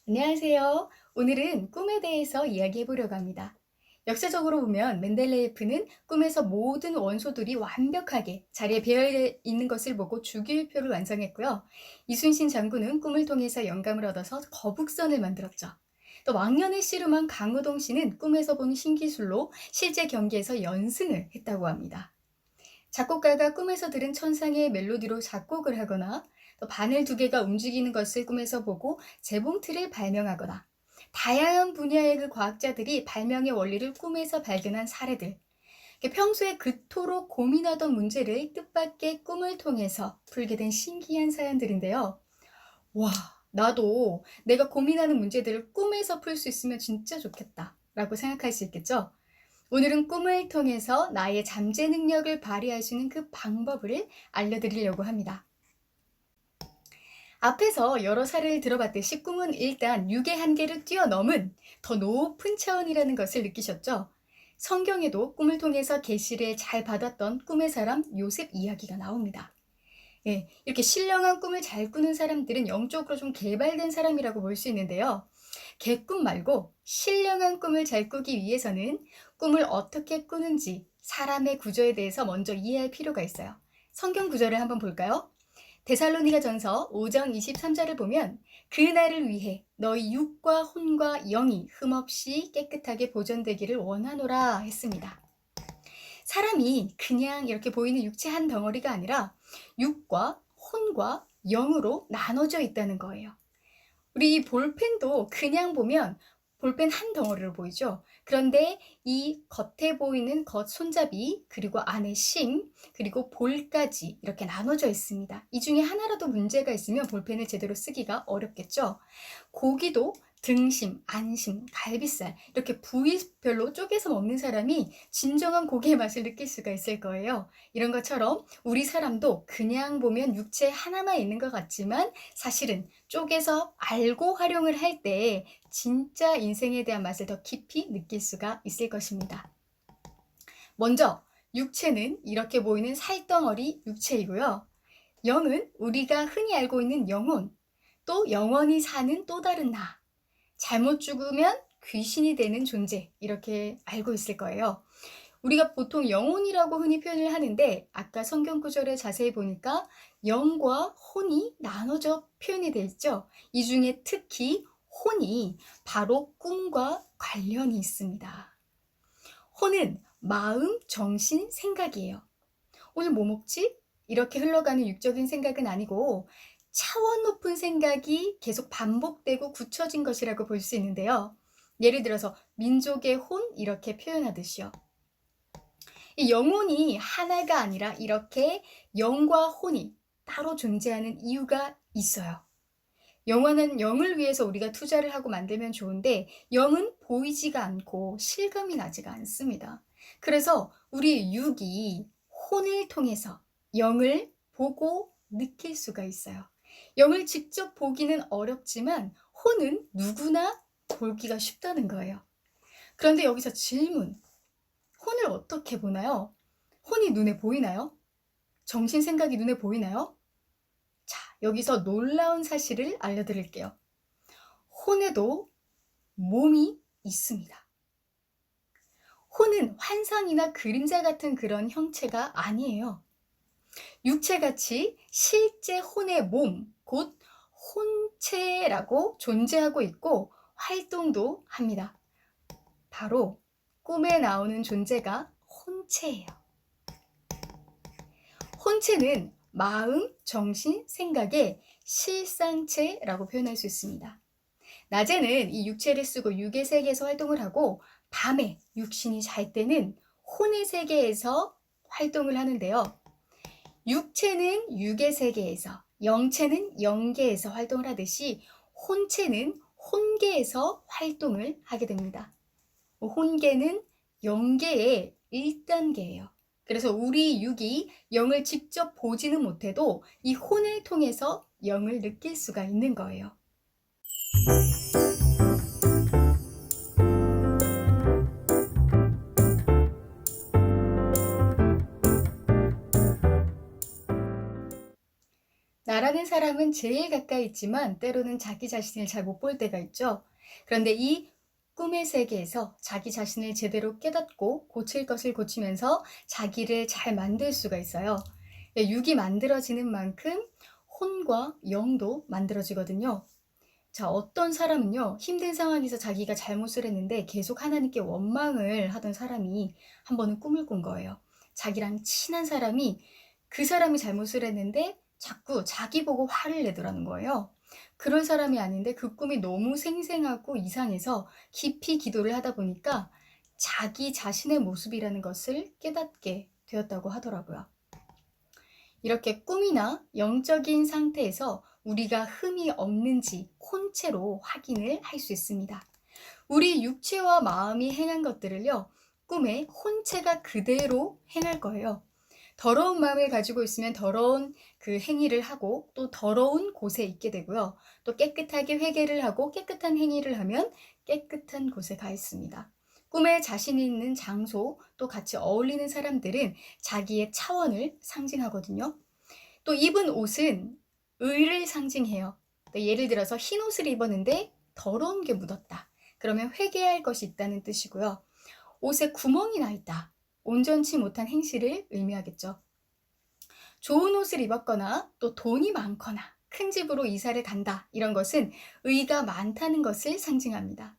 안녕하세요. 오늘은 꿈에 대해서 이야기해 보려고 합니다. 역사적으로 보면 멘델레예프는 꿈에서 모든 원소들이 완벽하게 자리에 배어 있는 것을 보고 주기율표를 완성했고요. 이순신 장군은 꿈을 통해서 영감을 얻어서 거북선을 만들었죠. 또 왕년에 씨름한 강호동 씨는 꿈에서 본 신기술로 실제 경기에서 연승을 했다고 합니다. 작곡가가 꿈에서 들은 천상의 멜로디로 작곡을 하거나 또 바늘 두 개가 움직이는 것을 꿈에서 보고 재봉틀을 발명하거나 다양한 분야의 그 과학자들이 발명의 원리를 꿈에서 발견한 사례들, 평소에 그토록 고민하던 문제를 뜻밖의 꿈을 통해서 풀게 된 신기한 사연들인데요. 와, 나도 내가 고민하는 문제들을 꿈에서 풀 수 있으면 진짜 좋겠다 라고 생각할 수 있겠죠? 오늘은 꿈을 통해서 나의 잠재 능력을 발휘할 수 있는 그 방법을 알려드리려고 합니다. 앞에서 여러 사례를 들어봤듯이 꿈은 일단 육의 한계를 뛰어넘은 더 높은 차원이라는 것을 느끼셨죠? 성경에도 꿈을 통해서 계시를 잘 받았던 꿈의 사람 요셉 이야기가 나옵니다. 예, 이렇게 신령한 꿈을 잘 꾸는 사람들은 영적으로 좀 개발된 사람이라고 볼 수 있는데요. 개꿈 말고 신령한 꿈을 잘 꾸기 위해서는 꿈을 어떻게 꾸는지 사람의 구조에 대해서 먼저 이해할 필요가 있어요. 성경 구절을 한번 볼까요? 데살로니가 전서 5장 23절을 보면 그날을 위해 너희 육과 혼과 영이 흠없이 깨끗하게 보존되기를 원하노라 했습니다. 사람이 그냥 이렇게 보이는 육체 한 덩어리가 아니라 육과 혼과 영으로 나눠져 있다는 거예요. 우리 이 볼펜도 그냥 보면 볼펜 한 덩어리로 보이죠. 그런데 이 겉에 보이는 겉 손잡이, 그리고 안에 심, 그리고 볼까지 이렇게 나눠져 있습니다. 이 중에 하나라도 문제가 있으면 볼펜을 제대로 쓰기가 어렵겠죠. 고기도 등심, 안심, 갈비살 이렇게 부위별로 쪼개서 먹는 사람이 진정한 고기의 맛을 느낄 수가 있을 거예요. 이런 것처럼 우리 사람도 그냥 보면 육체 하나만 있는 것 같지만 사실은 쪼개서 알고 활용을 할 때 진짜 인생에 대한 맛을 더 깊이 느낄 수가 있을 것입니다. 먼저 육체는 이렇게 보이는 살덩어리 육체이고요. 영은 우리가 흔히 알고 있는 영혼, 또 영원히 사는 또 다른 나, 잘못 죽으면 귀신이 되는 존재, 이렇게 알고 있을 거예요. 우리가 보통 영혼이라고 흔히 표현을 하는데 아까 성경 구절을 자세히 보니까 영과 혼이 나눠져 표현이 되어 있죠. 이 중에 특히 혼이 바로 꿈과 관련이 있습니다. 혼은 마음, 정신, 생각이에요. 오늘 뭐 먹지? 이렇게 흘러가는 육적인 생각은 아니고 차원 높은 생각이 계속 반복되고 굳혀진 것이라고 볼 수 있는데요. 예를 들어서 민족의 혼 이렇게 표현하듯이요. 이 영혼이 하나가 아니라 이렇게 영과 혼이 따로 존재하는 이유가 있어요. 영화는 영을 위해서 우리가 투자를 하고 만들면 좋은데 영은 보이지가 않고 실감이 나지가 않습니다. 그래서 우리 육이 혼을 통해서 영을 보고 느낄 수가 있어요. 영을 직접 보기는 어렵지만 혼은 누구나 보기가 쉽다는 거예요. 그런데 여기서 질문. 혼을 어떻게 보나요? 혼이 눈에 보이나요? 정신 생각이 눈에 보이나요? 자, 여기서 놀라운 사실을 알려드릴게요. 혼에도 몸이 있습니다. 혼은 환상이나 그림자 같은 그런 형체가 아니에요. 육체같이 실제 혼의 몸, 곧 혼체라고 존재하고 있고 활동도 합니다. 바로 꿈에 나오는 존재가 혼체예요. 혼체는 마음, 정신, 생각의 실상체라고 표현할 수 있습니다. 낮에는 이 육체를 쓰고 육의 세계에서 활동을 하고 밤에 육신이 잘 때는 혼의 세계에서 활동을 하는데요. 육체는 육의 세계에서, 영체는 영계에서 활동을 하듯이 혼체는 혼계에서 활동을 하게 됩니다. 혼계는 영계의 1단계예요. 그래서 우리 육이 영을 직접 보지는 못해도 이 혼을 통해서 영을 느낄 수가 있는 거예요. 나라는 사람은 제일 가까이 있지만 때로는 자기 자신을 잘 못 볼 때가 있죠. 그런데 이 꿈의 세계에서 자기 자신을 제대로 깨닫고 고칠 것을 고치면서 자기를 잘 만들 수가 있어요. 육이 만들어지는 만큼 혼과 영도 만들어지거든요. 자, 어떤 사람은요, 힘든 상황에서 자기가 잘못을 했는데 계속 하나님께 원망을 하던 사람이 한 번은 꿈을 꾼 거예요. 자기랑 친한 사람이 그 사람이 잘못을 했는데 자꾸 자기 보고 화를 내더라는 거예요. 그럴 사람이 아닌데 그 꿈이 너무 생생하고 이상해서 깊이 기도를 하다 보니까 자기 자신의 모습이라는 것을 깨닫게 되었다고 하더라고요. 이렇게 꿈이나 영적인 상태에서 우리가 흠이 없는지 혼체로 확인을 할 수 있습니다. 우리 육체와 마음이 행한 것들을요, 꿈에 혼체가 그대로 행할 거예요. 더러운 마음을 가지고 있으면 더러운 그 행위를 하고 또 더러운 곳에 있게 되고요. 또 깨끗하게 회개를 하고 깨끗한 행위를 하면 깨끗한 곳에 가 있습니다. 꿈에 자신 있는 장소 또 같이 어울리는 사람들은 자기의 차원을 상징하거든요. 또 입은 옷은 의를 상징해요. 예를 들어서 흰 옷을 입었는데 더러운 게 묻었다. 그러면 회개할 것이 있다는 뜻이고요. 옷에 구멍이 나 있다. 온전치 못한 행실을 의미하겠죠. 좋은 옷을 입었거나 또 돈이 많거나 큰 집으로 이사를 간다. 이런 것은 의가 많다는 것을 상징합니다.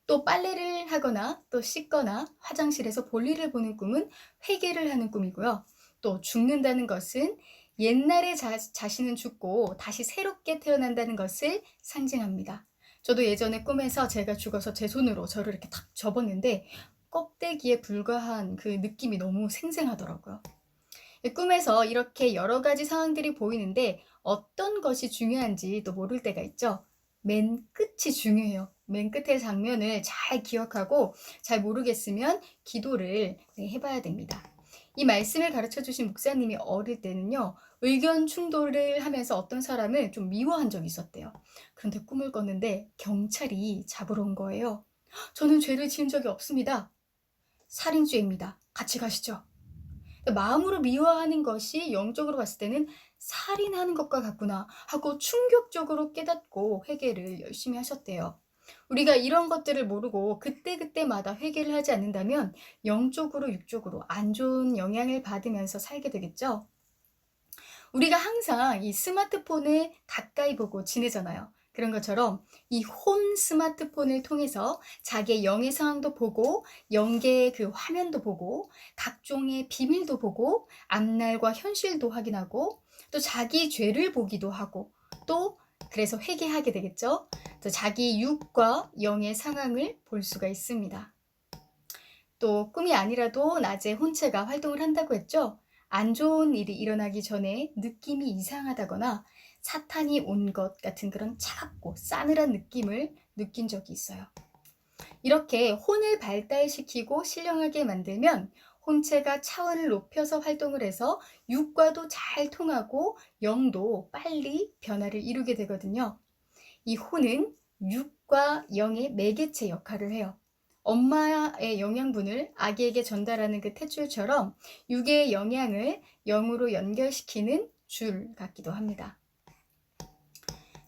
또 빨래를 하거나 또 씻거나 화장실에서 볼일을 보는 꿈은 회개를 하는 꿈이고요. 또 죽는다는 것은 옛날에 자신은 죽고 다시 새롭게 태어난다는 것을 상징합니다. 저도 예전에 꿈에서 제가 죽어서 제 손으로 저를 이렇게 탁 접었는데 껍데기에 불과한 그 느낌이 너무 생생하더라고요. 꿈에서 이렇게 여러 가지 상황들이 보이는데 어떤 것이 중요한지 또 모를 때가 있죠. 맨 끝이 중요해요. 맨 끝의 장면을 잘 기억하고 잘 모르겠으면 기도를 해봐야 됩니다. 이 말씀을 가르쳐 주신 목사님이 어릴 때는요, 의견 충돌을 하면서 어떤 사람을 좀 미워한 적이 있었대요. 그런데 꿈을 꿨는데 경찰이 잡으러 온 거예요. 저는 죄를 지은 적이 없습니다. 살인죄입니다. 같이 가시죠. 마음으로 미워하는 것이 영적으로 봤을 때는 살인하는 것과 같구나 하고 충격적으로 깨닫고 회개를 열심히 하셨대요. 우리가 이런 것들을 모르고 그때그때마다 회개를 하지 않는다면 영적으로 육적으로 안 좋은 영향을 받으면서 살게 되겠죠. 우리가 항상 이 스마트폰을 가까이 보고 지내잖아요. 그런 것처럼 이 혼 스마트폰을 통해서 자기의 영의 상황도 보고 영계의 그 화면도 보고 각종의 비밀도 보고 앞날과 현실도 확인하고 또 자기 죄를 보기도 하고 또 그래서 회개하게 되겠죠. 또 자기 육과 영의 상황을 볼 수가 있습니다. 또 꿈이 아니라도 낮에 혼체가 활동을 한다고 했죠. 안 좋은 일이 일어나기 전에 느낌이 이상하다거나 사탄이 온 것 같은 그런 차갑고 싸늘한 느낌을 느낀 적이 있어요. 이렇게 혼을 발달시키고 신령하게 만들면 혼체가 차원을 높여서 활동을 해서 육과도 잘 통하고 영도 빨리 변화를 이루게 되거든요. 이 혼은 육과 영의 매개체 역할을 해요. 엄마의 영양분을 아기에게 전달하는 그 탯줄처럼 육의 영양을 영으로 연결시키는 줄 같기도 합니다.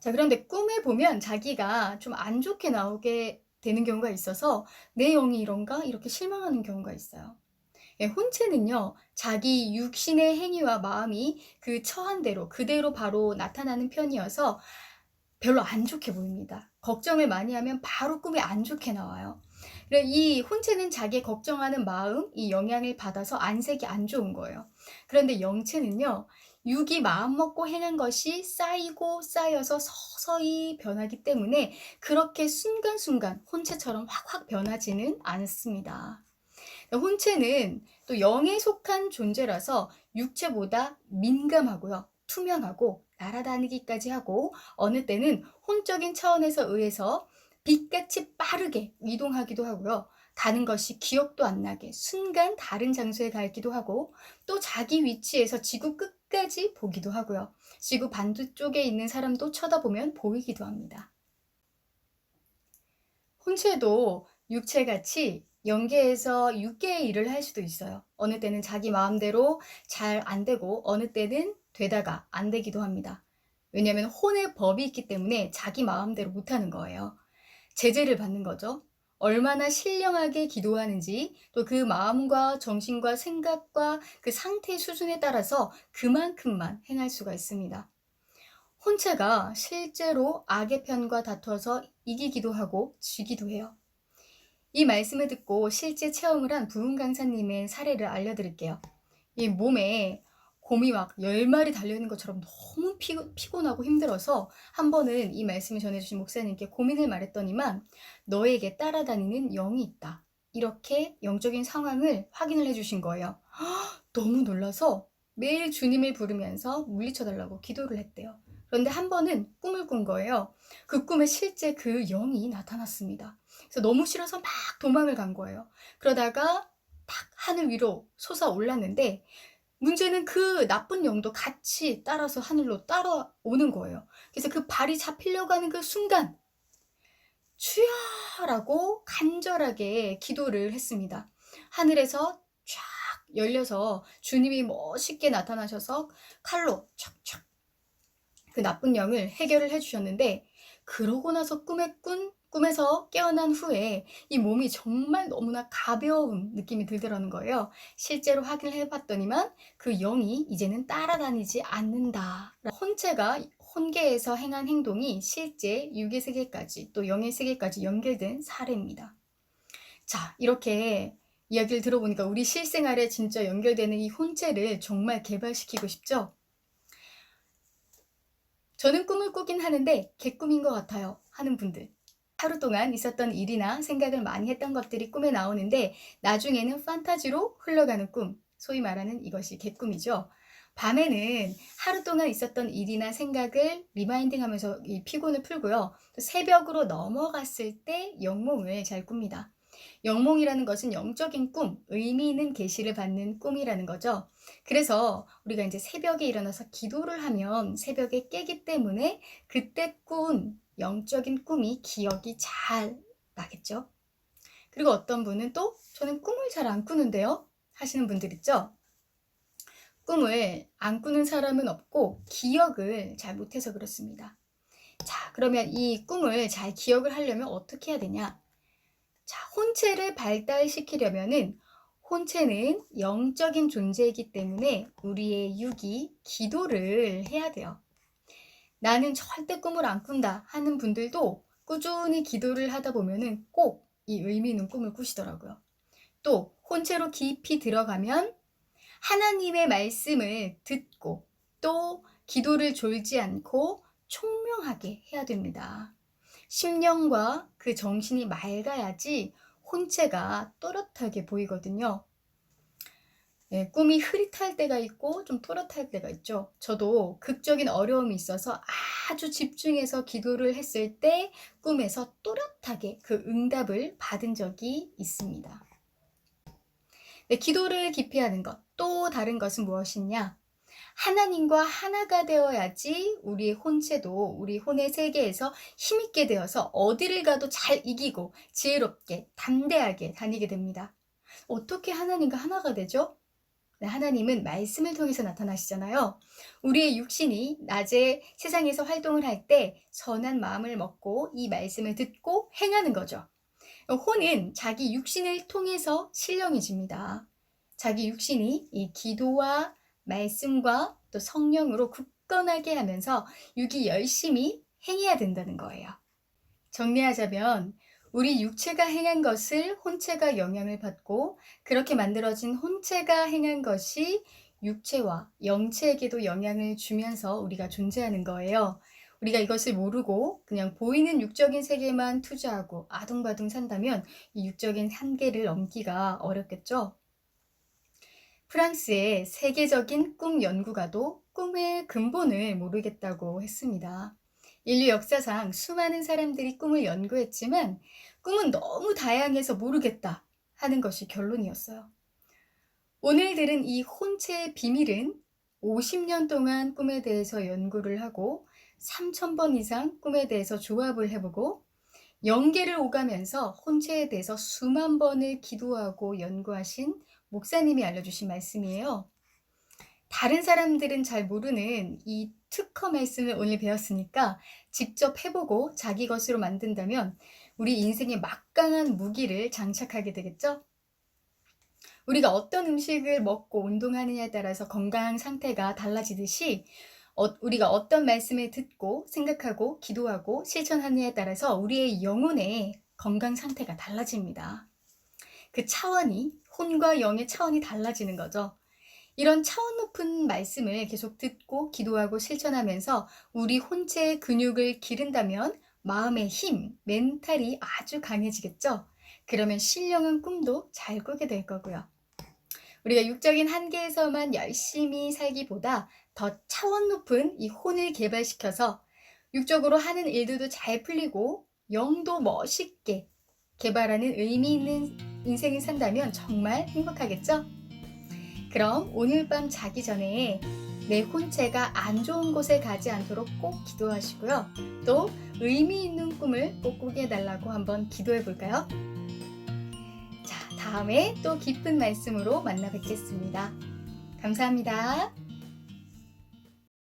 자, 그런데 꿈에 보면 자기가 좀 안 좋게 나오게 되는 경우가 있어서 내 영이 이런가? 이렇게 실망하는 경우가 있어요. 혼체는요, 자기 육신의 행위와 마음이 그 처한 대로, 그대로 바로 나타나는 편이어서 별로 안 좋게 보입니다. 걱정을 많이 하면 바로 꿈이 안 좋게 나와요. 이 혼체는 자기 걱정하는 마음, 이 영향을 받아서 안색이 안 좋은 거예요. 그런데 영체는요, 육이 마음먹고 행한 것이 쌓이고 쌓여서 서서히 변하기 때문에 그렇게 순간순간 혼체처럼 확확 변하지는 않습니다. 혼체는 또 영에 속한 존재라서 육체보다 민감하고요. 투명하고 날아다니기까지 하고 어느 때는 혼적인 차원에서 의해서 빛같이 빠르게 이동하기도 하고요. 가는 것이 기억도 안 나게 순간 다른 장소에 가기도 하고 또 자기 위치에서 지구 끝까지 보기도 하고요. 지구 반대쪽에 있는 사람도 쳐다보면 보이기도 합니다. 혼체도 육체같이 영계에서 육계의 일을 할 수도 있어요. 어느 때는 자기 마음대로 잘 안 되고 어느 때는 되다가 안 되기도 합니다. 왜냐하면 혼의 법이 있기 때문에 자기 마음대로 못하는 거예요. 제재를 받는 거죠. 얼마나 신령하게 기도하는지 또 그 마음과 정신과 생각과 그 상태 수준에 따라서 그만큼만 행할 수가 있습니다. 혼체가 실제로 악의 편과 다투어서 이기기도 하고 지기도 해요. 이 말씀을 듣고 실제 체험을 한 부흥 강사님의 사례를 알려드릴게요. 이 몸에 곰이 막 10마리 달려있는 것처럼 너무 피곤하고 힘들어서 한 번은 이 말씀을 전해주신 목사님께 고민을 말했더니만 너에게 따라다니는 영이 있다. 이렇게 영적인 상황을 확인을 해주신 거예요. 너무 놀라서 매일 주님을 부르면서 물리쳐달라고 기도를 했대요. 그런데 한 번은 꿈을 꾼 거예요. 그 꿈에 실제 그 영이 나타났습니다. 그래서 너무 싫어서 막 도망을 간 거예요. 그러다가 탁 하늘 위로 솟아올랐는데 문제는 그 나쁜 영도 같이 따라서 하늘로 따라오는 거예요. 그래서 그 발이 잡히려고 하는 그 순간 주여라고 간절하게 기도를 했습니다. 하늘에서 쫙 열려서 주님이 멋있게 나타나셔서 칼로 척척 그 나쁜 영을 해결을 해주셨는데 그러고 나서 꿈에서 깨어난 후에 이 몸이 정말 너무나 가벼운 느낌이 들더라는 거예요. 실제로 확인을 해봤더니만 그 영이 이제는 따라다니지 않는다. 혼체가 혼계에서 행한 행동이 실제 육의 세계까지 또 영의 세계까지 연결된 사례입니다. 자, 이렇게 이야기를 들어보니까 우리 실생활에 진짜 연결되는 이 혼체를 정말 개발시키고 싶죠? 저는 꿈을 꾸긴 하는데 개꿈인 것 같아요 하는 분들, 하루 동안 있었던 일이나 생각을 많이 했던 것들이 꿈에 나오는데 나중에는 판타지로 흘러가는 꿈, 소위 말하는 이것이 개꿈이죠. 밤에는 하루 동안 있었던 일이나 생각을 리마인딩하면서 이 피곤을 풀고요. 또 새벽으로 넘어갔을 때 영몽을 잘 꿉니다. 영몽이라는 것은 영적인 꿈, 의미 있는 계시를 받는 꿈이라는 거죠. 그래서 우리가 이제 새벽에 일어나서 기도를 하면 새벽에 깨기 때문에 그때 꾼 영적인 꿈이 기억이 잘 나겠죠. 그리고 어떤 분은 또 저는 꿈을 잘 안 꾸는데요 하시는 분들 있죠. 꿈을 안 꾸는 사람은 없고 기억을 잘 못해서 그렇습니다. 자, 그러면 이 꿈을 잘 기억을 하려면 어떻게 해야 되냐? 자, 혼체를 발달시키려면은 혼체는 영적인 존재이기 때문에 우리의 육이 기도를 해야 돼요. 나는 절대 꿈을 안 꾼다 하는 분들도 꾸준히 기도를 하다 보면은 꼭 이 의미 있는 꿈을 꾸시더라고요. 또 혼체로 깊이 들어가면 하나님의 말씀을 듣고 또 기도를 졸지 않고 총명하게 해야 됩니다. 심령과 그 정신이 맑아야지 혼체가 또렷하게 보이거든요. 네, 꿈이 흐릿할 때가 있고 좀 또렷할 때가 있죠. 저도 극적인 어려움이 있어서 아주 집중해서 기도를 했을 때 꿈에서 또렷하게 그 응답을 받은 적이 있습니다. 네, 기도를 깊이 하는 것, 또 다른 것은 무엇이냐? 하나님과 하나가 되어야지 우리의 혼체도 우리 혼의 세계에서 힘있게 되어서 어디를 가도 잘 이기고 지혜롭게 담대하게 다니게 됩니다. 어떻게 하나님과 하나가 되죠? 네, 하나님은 말씀을 통해서 나타나시잖아요. 우리의 육신이 낮에 세상에서 활동을 할 때 선한 마음을 먹고 이 말씀을 듣고 행하는 거죠. 혼은 자기 육신을 통해서 신령해집니다. 자기 육신이 이 기도와 말씀과 또 성령으로 굳건하게 하면서 육이 열심히 행해야 된다는 거예요. 정리하자면 우리 육체가 행한 것을 혼체가 영향을 받고 그렇게 만들어진 혼체가 행한 것이 육체와 영체에게도 영향을 주면서 우리가 존재하는 거예요. 우리가 이것을 모르고 그냥 보이는 육적인 세계만 투자하고 아둥바둥 산다면 이 육적인 한계를 넘기가 어렵겠죠. 프랑스의 세계적인 꿈 연구가도 꿈의 근본을 모르겠다고 했습니다. 인류 역사상 수많은 사람들이 꿈을 연구했지만 꿈은 너무 다양해서 모르겠다 하는 것이 결론이었어요. 오늘 들은 이 혼체의 비밀은 50년 동안 꿈에 대해서 연구를 하고 3,000번 이상 꿈에 대해서 조합을 해보고 영계를 오가면서 혼체에 대해서 수만 번을 기도하고 연구하신 목사님이 알려주신 말씀이에요. 다른 사람들은 잘 모르는 이 특허 말씀을 오늘 배웠으니까 직접 해보고 자기 것으로 만든다면 우리 인생에 막강한 무기를 장착하게 되겠죠? 우리가 어떤 음식을 먹고 운동하느냐에 따라서 건강 상태가 달라지듯이 우리가 어떤 말씀을 듣고 생각하고 기도하고 실천하느냐에 따라서 우리의 영혼의 건강 상태가 달라집니다. 그 차원이, 혼과 영의 차원이 달라지는 거죠. 이런 차원 높은 말씀을 계속 듣고 기도하고 실천하면서 우리 혼체의 근육을 기른다면 마음의 힘, 멘탈이 아주 강해지겠죠? 그러면 신령한 꿈도 잘 꾸게 될 거고요. 우리가 육적인 한계에서만 열심히 살기보다 더 차원 높은 이 혼을 개발시켜서 육적으로 하는 일들도 잘 풀리고 영도 멋있게 개발하는 의미 있는 인생을 산다면 정말 행복하겠죠? 그럼 오늘 밤 자기 전에 내 혼체가 안 좋은 곳에 가지 않도록 꼭 기도하시고요. 또 의미 있는 꿈을 꼭 꾸게 해달라고 한번 기도해 볼까요? 자, 다음에 또 깊은 말씀으로 만나 뵙겠습니다. 감사합니다.